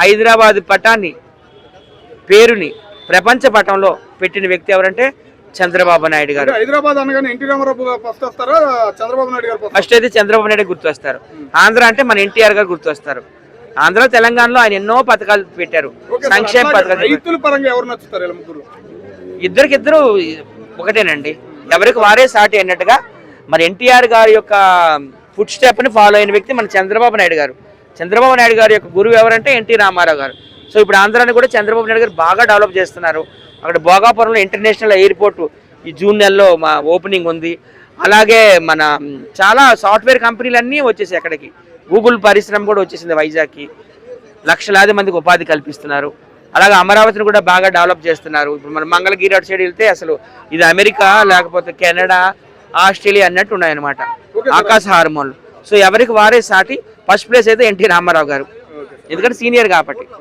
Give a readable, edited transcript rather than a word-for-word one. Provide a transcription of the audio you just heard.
హైదరాబాద్ పటాన్ని పేరుని ప్రపంచ పటంలో పెట్టిన వ్యక్తి ఎవరంటే చంద్రబాబు నాయుడు గారు. హైదరాబాద్ అనగానే ఎన్టీ రామారావు ఫస్ట్ వస్తారా, చంద్రబాబు నాయుడు గారు ఫస్ట్ అయితే చంద్రబాబు నాయుడు గుర్తు వస్తారు. ఆంధ్ర అంటే మన ఎన్టీఆర్ గారు గుర్తు వస్తారు. ఆంధ్ర తెలంగాణలో ఆయన ఎన్నో పథకాలు పెట్టారు, సంక్షేమ పథకాలు. రైతుల పరంగా ఎవరు నచ్చుతారు? ఇద్దరికిద్దరు ఒకటేనండి, ఎవరికి వారే సాటి అన్నట్టుగా. మరి ఎన్టీఆర్ గారి యొక్క ఫుడ్ స్టెప్ ని ఫాలో అయిన వ్యక్తి మన చంద్రబాబు నాయుడు గారు. చంద్రబాబు నాయుడు గారి యొక్క గురువు ఎవరంటే ఎన్టీ రామారావు గారు. సో ఇప్పుడు ఆంధ్రాని కూడా చంద్రబాబు నాయుడు గారు బాగా డెవలప్ చేస్తున్నారు. అక్కడ భోగాపురంలో ఇంటర్నేషనల్ ఎయిర్పోర్ట్ ఈ జూన్ నెలలో మా ఓపెనింగ్ ఉంది. అలాగే మన చాలా సాఫ్ట్వేర్ కంపెనీలు అన్నీ వచ్చేసాయి అక్కడికి. గూగుల్ పరిశ్రమ కూడా వచ్చేసింది వైజాగ్కి. లక్షలాది మందికి ఉపాధి కల్పిస్తున్నారు. అలాగే అమరావతిని కూడా బాగా డెవలప్ చేస్తున్నారు. ఇప్పుడు మన మంగళగిరి అటు సైడ్ వెళ్తే అసలు ఇది అమెరికా లేకపోతే కెనడా, ఆస్ట్రేలియా అన్నట్టు ఉన్నాయన్నమాట ఆకాశ హార్మోన్లు. సో ఎవరికి వారే సాటి ఫస్ట్ ప్లేస్ అయితే ఎన్టీ రామారావు గారు, ఎందుకంటే సీనియర్ కాబట్టి.